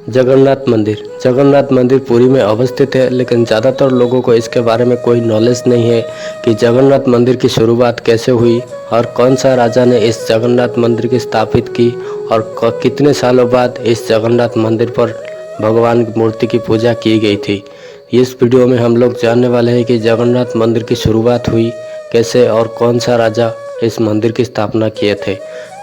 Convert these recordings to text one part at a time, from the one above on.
जगन्नाथ मंदिर पुरी में अवस्थित है, लेकिन ज़्यादातर लोगों को इसके बारे में कोई नॉलेज नहीं है कि जगन्नाथ मंदिर की शुरुआत कैसे हुई और कौन सा राजा ने इस जगन्नाथ मंदिर की स्थापित की और कितने सालों बाद इस जगन्नाथ मंदिर पर भगवान की मूर्ति की पूजा की गई थी। इस वीडियो में हम लोग जानने वाले हैं कि जगन्नाथ मंदिर की शुरुआत हुई कैसे और कौन सा राजा इस मंदिर की स्थापना किए थे।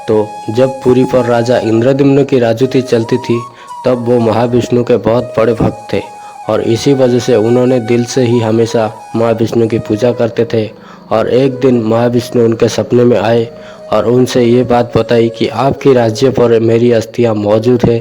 तो जब पुरी पर राजा इंद्रद्युम्न की राजूती चलती थी तब वो महाविष्णु के बहुत बड़े भक्त थे और इसी वजह से उन्होंने दिल से ही हमेशा महाविष्णु की पूजा करते थे। और एक दिन महाविष्णु उनके सपने में आए और उनसे ये बात बताई कि आपके राज्य पर मेरी अस्थियां मौजूद है।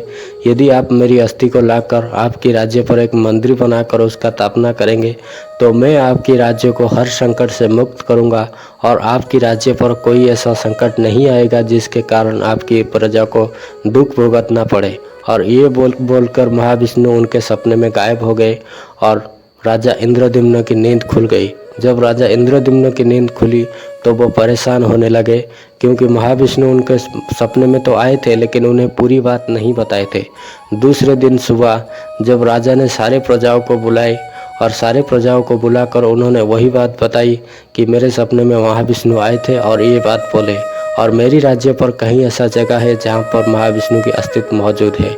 यदि आप मेरी अस्थि को लाकर आपके राज्य पर एक मंदिर बनाकर उसका स्थापना करेंगे तो मैं आपके राज्य को हर संकट से मुक्त करूंगा और आपके राज्य पर कोई ऐसा संकट नहीं आएगा जिसके कारण आपकी प्रजा को दुख भुगतना पड़े। और ये बोलकर महाविष्णु उनके सपने में गायब हो गए और राजा इंद्रद्युम्न की नींद खुल गई। जब राजा इंद्रद्युम्न की नींद खुली तो वो परेशान होने लगे, क्योंकि महाविष्णु उनके सपने में तो आए थे लेकिन उन्हें पूरी बात नहीं बताए थे। दूसरे दिन सुबह जब राजा ने सारे प्रजाओं को बुलाए और सारे प्रजाओं को बुलाकर उन्होंने वही बात बताई कि मेरे सपने में महाविष्णु आए थे और ये बात बोले और मेरी राज्य पर कहीं ऐसा जगह है जहाँ पर महाविष्णु की अस्तित्व मौजूद है।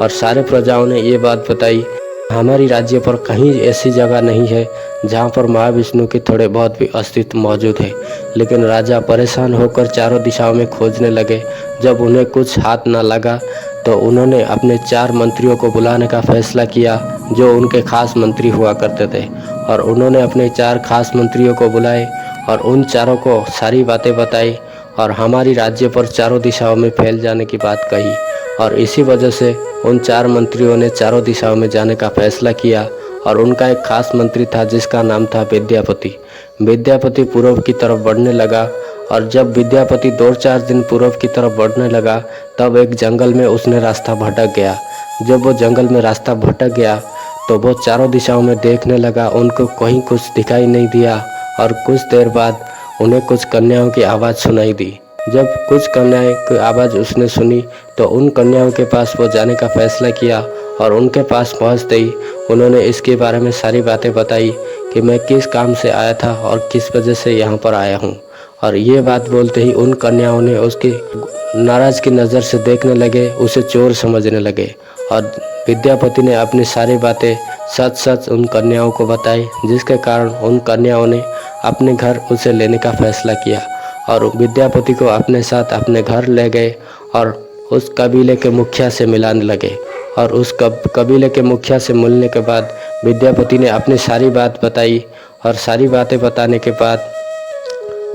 और सारे प्रजाओं ने ये बात बताई, हमारी राज्य पर कहीं ऐसी जगह नहीं है जहाँ पर महाविष्णु की थोड़े बहुत भी अस्तित्व मौजूद है। लेकिन राजा परेशान होकर चारों दिशाओं में खोजने लगे। जब उन्हें कुछ हाथ न लगा तो उन्होंने अपने 4 मंत्रियों को बुलाने का फैसला किया जो उनके खास मंत्री हुआ करते थे। और उन्होंने अपने 4 खास मंत्रियों को बुलाए और उन चारों को सारी बातें बताई और हमारी राज्य पर चारों दिशाओं में फैल जाने की बात कही। और इसी वजह से उन 4 मंत्रियों ने चारों दिशाओं में जाने का फैसला किया। और उनका एक खास मंत्री था जिसका नाम था विद्यापति। विद्यापति पूर्व की तरफ बढ़ने लगा और जब विद्यापति 2-4 दिन पूर्व की तरफ बढ़ने लगा तब एक जंगल में उसने रास्ता भटक गया। जब वो जंगल में रास्ता भटक गया तो वो चारों दिशाओं में देखने लगा, उनको कहीं कुछ दिखाई नहीं दिया। और कुछ देर बाद उन्हें कुछ कन्याओं की आवाज़ सुनाई दी। जब कुछ कन्याओं की आवाज़ उसने सुनी तो उन कन्याओं के पास वो जाने का फैसला किया और उनके पास पहुंचते ही उन्होंने इसके बारे में सारी बातें बताई कि मैं किस काम से आया था और किस वजह से यहाँ पर आया हूँ। और ये बात बोलते ही उन कन्याओं ने उसकी नाराज़ की नज़र से देखने लगे, उसे चोर समझने लगे। और विद्यापति ने अपनी सारी बातें सच सच उन कन्याओं को बताई, जिसके कारण उन कन्याओं ने अपने घर उसे लेने का फैसला किया और विद्यापति को अपने साथ अपने घर ले गए और उस कबीले के मुखिया से मिलाने लगे। और उस कबीले के मुखिया से मिलने के बाद विद्यापति ने अपनी सारी बात बताई और सारी बातें बताने के बाद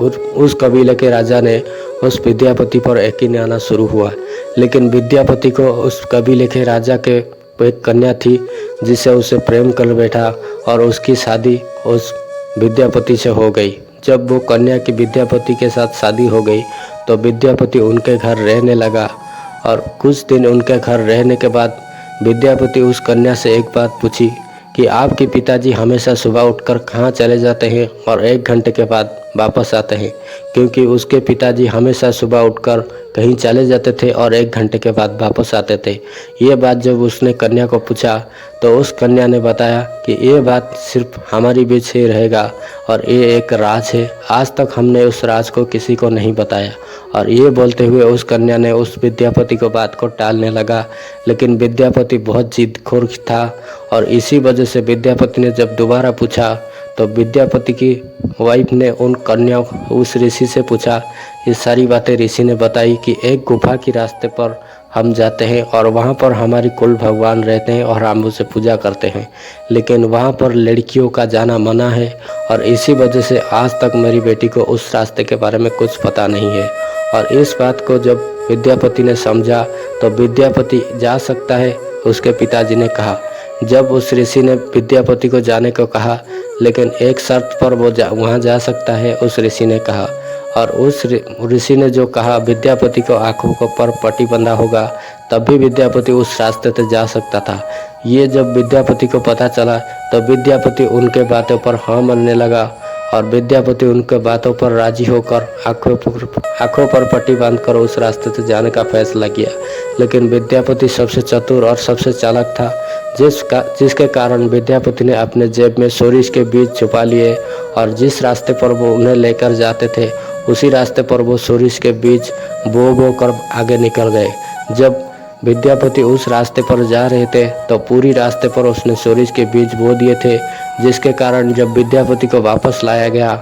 उस कबीले के राजा ने उस विद्यापति पर यकीन आना शुरू हुआ। लेकिन विद्यापति को उस कबीले के राजा के एक कन्या थी जिसे उसे प्रेम कर बैठा और उसकी शादी उस विद्यापति से हो गई। जब वो कन्या की विद्यापति के साथ शादी हो गई तो विद्यापति उनके घर रहने लगा। और कुछ दिन उनके घर रहने के बाद विद्यापति उस कन्या से एक बात पूछी कि आपके पिताजी हमेशा सुबह उठकर कहाँ चले जाते हैं और 1 घंटे के बाद वापस आते हैं, क्योंकि उसके पिताजी हमेशा सुबह उठकर कहीं चले जाते थे और 1 घंटे के बाद वापस आते थे। ये बात जब उसने कन्या को पूछा तो उस कन्या ने बताया कि ये बात सिर्फ हमारी बीच ही रहेगा और ये एक राज है, आज तक हमने उस राज को किसी को नहीं बताया। और ये बोलते हुए उस कन्या ने उस विद्यापति को बात को टालने लगा। लेकिन विद्यापति बहुत जिद्दखोर था और इसी वजह से विद्यापति ने जब दोबारा पूछा तो विद्यापति की वाइफ ने उन कन्याओं उस ऋषि से पूछा। ये सारी बातें ऋषि ने बताई कि एक गुफा के रास्ते पर हम जाते हैं और वहाँ पर हमारी कुल भगवान रहते हैं और हम उसे पूजा करते हैं, लेकिन वहाँ पर लड़कियों का जाना मना है और इसी वजह से आज तक मेरी बेटी को उस रास्ते के बारे में कुछ पता नहीं है। और इस बात को जब विद्यापति ने समझा तो विद्यापति जा सकता है, उसके पिताजी ने कहा। जब उस ऋषि ने विद्यापति को जाने को कहा, लेकिन एक शर्त पर वो वहाँ जा सकता है, उस ऋषि ने कहा। और उस ऋषि ने जो कहा विद्यापति को आंखों को पर पट्टी बंधा होगा तब भी विद्यापति उस रास्ते से जा सकता था। ये जब विद्यापति को पता चला तो विद्यापति उनके बातों पर हाँ मानने लगा और विद्यापति उनके बातों पर राजी होकर आंखों पर पट्टी बांधकर उस रास्ते से जाने का फैसला किया। लेकिन विद्यापति सबसे चतुर और सबसे चालाक था, जिसके कारण विद्यापति ने अपने जेब में सोरिष के बीज छुपा लिए और जिस रास्ते पर वो उन्हें लेकर जाते थे उसी रास्ते पर वो सोरिष के बीज बो कर आगे निकल गए। जब विद्यापति उस रास्ते पर जा रहे थे तो पूरी रास्ते पर उसने सोरिष के बीज बो दिए थे, जिसके कारण जब विद्यापति को वापस लाया गया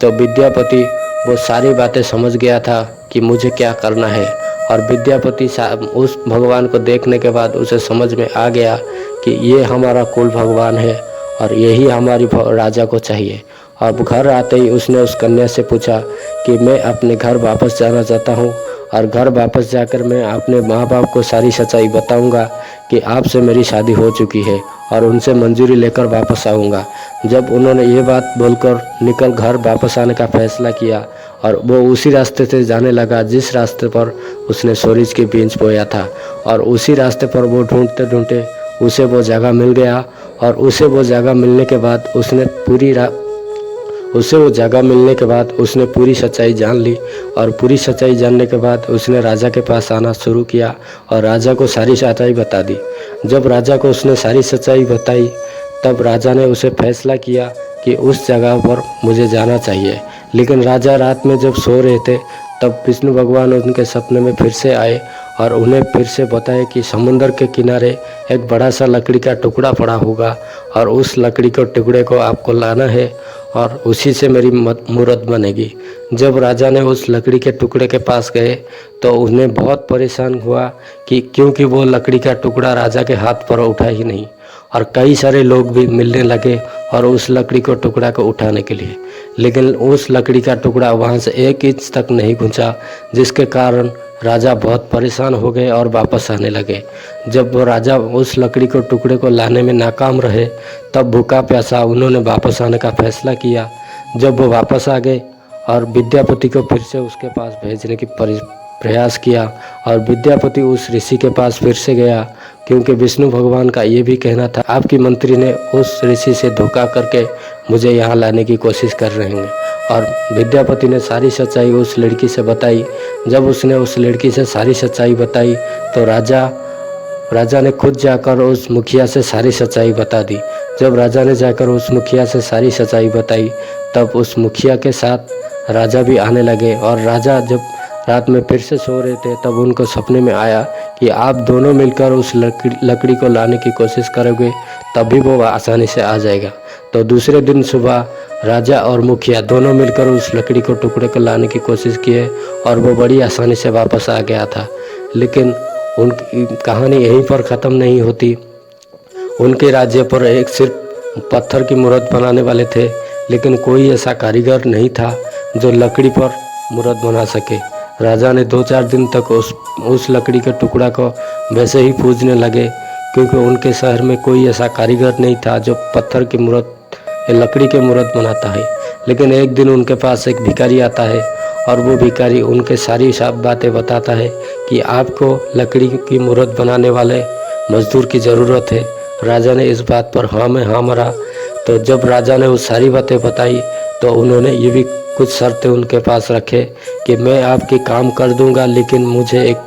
तो विद्यापति वो सारी बातें समझ गया था कि मुझे क्या करना है। और विद्यापति उस भगवान को देखने के बाद उसे समझ में आ गया कि ये हमारा कुल भगवान है और यही हमारी राजा को चाहिए। और घर आते ही उसने उस कन्या से पूछा कि मैं अपने घर वापस जाना चाहता हूँ और घर वापस जाकर मैं अपने माँ बाप को सारी सच्चाई बताऊंगा कि आपसे मेरी शादी हो चुकी है और उनसे मंजूरी लेकर वापस आऊँगा। जब उन्होंने ये बात बोलकर घर वापस आने का फैसला किया और वो उसी रास्ते से जाने लगा जिस रास्ते पर उसने सोरिष के बीज बोया था। और उसी रास्ते पर वो ढूंढते ढूंढते उसे वो जगह मिल गया और उसे वो जगह मिलने के बाद उसने पूरी सच्चाई जान ली। और पूरी सच्चाई जानने के बाद उसने राजा के पास आना शुरू किया और राजा को सारी सच्चाई बता दी। जब राजा को उसने सारी सच्चाई बताई तब राजा ने उसे फैसला किया कि उस जगह पर मुझे जाना चाहिए। लेकिन राजा रात में जब सो रहे थे तब विष्णु भगवान उनके सपने में फिर से आए और उन्हें फिर से बताया कि समुंदर के किनारे एक बड़ा सा लकड़ी का टुकड़ा पड़ा होगा और उस लकड़ी के टुकड़े को आपको लाना है और उसी से मेरी मूरत बनेगी। जब राजा ने उस लकड़ी के टुकड़े के पास गए तो उन्हें बहुत परेशान हुआ क्योंकि वो लकड़ी का टुकड़ा राजा के हाथ पर उठा ही नहीं और कई सारे लोग भी मिलने लगे और उस लकड़ी को टुकड़ा को उठाने के लिए, लेकिन उस लकड़ी का टुकड़ा वहाँ से 1 इंच तक नहीं घुसा, जिसके कारण राजा बहुत परेशान हो गए और वापस आने लगे। जब वो राजा उस लकड़ी को टुकड़े को लाने में नाकाम रहे तब भूखा प्यासा उन्होंने वापस आने का फैसला किया। जब वो वापस आ गए और विद्यापति को फिर से उसके पास भेजने की प्रयास किया और विद्यापति उस ऋषि के पास फिर से गया क्योंकि विष्णु भगवान का ये भी कहना था आपकी मंत्री ने उस ऋषि से धोखा करके मुझे यहाँ लाने की कोशिश कर रहे हैं। और विद्यापति ने सारी सच्चाई उस लड़की से बताई। जब उसने उस लड़की से सारी सच्चाई बताई तो राजा ने खुद जाकर उस मुखिया से सारी सच्चाई बता दी। जब राजा ने जाकर उस मुखिया से सारी सच्चाई बताई तब उस मुखिया के साथ राजा भी आने लगे। और राजा जब रात में फिर से सो रहे थे तब उनको सपने में आया कि आप दोनों मिलकर उस लकड़ी को लाने की कोशिश करोगे तभी वो आसानी से आ जाएगा। तो दूसरे दिन सुबह राजा और मुखिया दोनों मिलकर उस लकड़ी को टुकड़े को लाने की कोशिश किए और वो बड़ी आसानी से वापस आ गया था। लेकिन उनकी कहानी यहीं पर ख़त्म नहीं होती। उनके राज्य पर एक सिर्फ पत्थर की मूर्त बनाने वाले थे, लेकिन कोई ऐसा कारीगर नहीं था जो लकड़ी पर मूर्त बना सके। राजा ने 2-4 दिन तक उस लकड़ी के टुकड़ा को वैसे ही पूजने लगे क्योंकि उनके शहर में कोई ऐसा कारीगर नहीं था जो पत्थर की मूर्त या लकड़ी की मूर्त बनाता है। लेकिन एक दिन उनके पास एक भिखारी आता है और वो भिखारी उनके सारी बातें बताता है कि आपको लकड़ी की मूर्त बनाने वाले मजदूर की ज़रूरत है। राजा ने इस बात पर हाँ में हाँ मारा। तो जब राजा ने वो सारी बातें बताई तो उन्होंने ये भी कुछ शर्तें उनके पास रखे कि मैं आपके काम कर दूंगा, लेकिन मुझे एक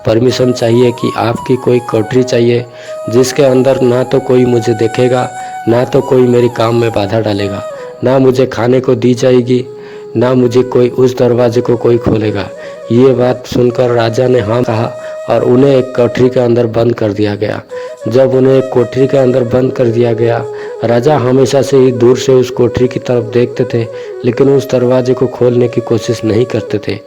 परमिशन चाहिए कि आपकी कोई कोठरी चाहिए जिसके अंदर ना तो कोई मुझे देखेगा, ना तो कोई मेरे काम में बाधा डालेगा, ना मुझे खाने को दी जाएगी, ना मुझे कोई उस दरवाजे को कोई खोलेगा। ये बात सुनकर राजा ने हाँ कहा और उन्हें एक कोठरी के अंदर बंद कर दिया गया। जब उन्हें एक कोठरी के अंदर बंद कर दिया गया, राजा हमेशा से ही दूर से उस कोठरी की तरफ देखते थे, लेकिन उस दरवाजे को खोलने की कोशिश नहीं करते थे।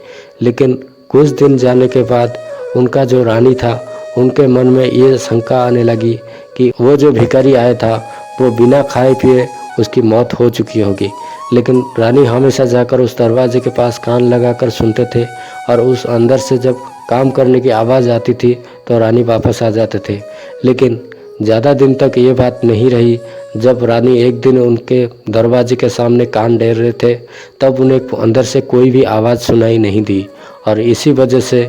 लेकिन कुछ दिन जाने के बाद उनका जो रानी था उनके मन में ये शंका आने लगी कि वो जो भिखारी आया था वो बिना खाए पिए उसकी मौत हो चुकी होगी। लेकिन रानी हमेशा जाकर उस दरवाजे के पास कान लगाकर सुनते थे और उस अंदर से जब काम करने की आवाज़ आती थी तो रानी वापस आ जाते थे। लेकिन ज़्यादा दिन तक ये बात नहीं रही। जब रानी एक दिन उनके दरवाजे के सामने कान डेर रहे थे तब उन्हें अंदर से कोई भी आवाज़ सुनाई नहीं दी और इसी वजह से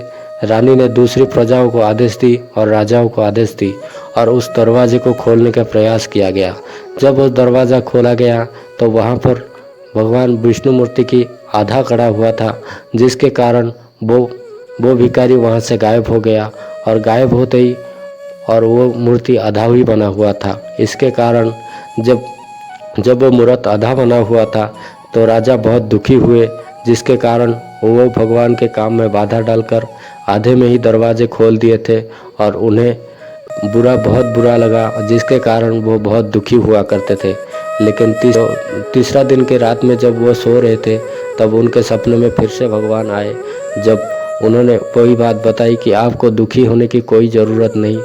रानी ने दूसरी प्रजाओं को आदेश दी और राजाओं को आदेश दी और उस दरवाजे को खोलने का प्रयास किया गया। जब उस दरवाज़ा खोला गया तो वहाँ पर भगवान विष्णु मूर्ति की आधा खड़ा हुआ था, जिसके कारण वो भिखारी वहाँ से गायब हो गया और गायब होते ही और वो मूर्ति आधा ही बना हुआ था। इसके कारण जब वो मूर्त आधा बना हुआ था तो राजा बहुत दुखी हुए, जिसके कारण वो भगवान के काम में बाधा डालकर आधे में ही दरवाजे खोल दिए थे और उन्हें बहुत बुरा लगा, जिसके कारण वो बहुत दुखी हुआ करते थे। लेकिन तीसरा दिन के रात में जब वो सो रहे थे तब उनके सपने में फिर से भगवान आए। जब उन्होंने वही बात बताई कि आपको दुखी होने की कोई ज़रूरत नहीं,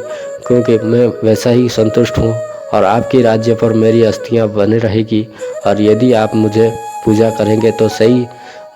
क्योंकि मैं वैसा ही संतुष्ट हूँ और आपके राज्य पर मेरी अस्थियाँ बने रहेगी, और यदि आप मुझे पूजा करेंगे तो सही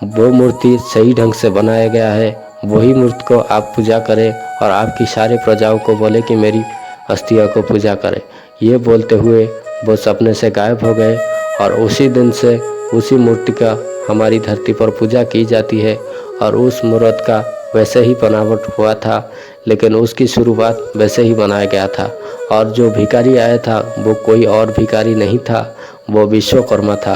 वो मूर्ति सही ढंग से बनाया गया है, वही मूर्ति को आप पूजा करें और आपकी सारे प्रजाओं को बोले कि मेरी अस्थियों को पूजा करें। ये बोलते हुए वो सपने से गायब हो गए और उसी दिन से उसी मूर्ति का हमारी धरती पर पूजा की जाती है। और उस मूर्त का वैसे ही बनावट हुआ था, लेकिन उसकी शुरुआत वैसे ही बनाया गया था। और जो भिखारी आया था वो कोई और भिखारी नहीं था, वो विश्वकर्मा था।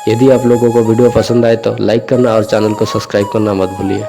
यदि आप लोगों को वीडियो पसंद आए तो लाइक करना और चैनल को सब्सक्राइब करना मत भूलिए।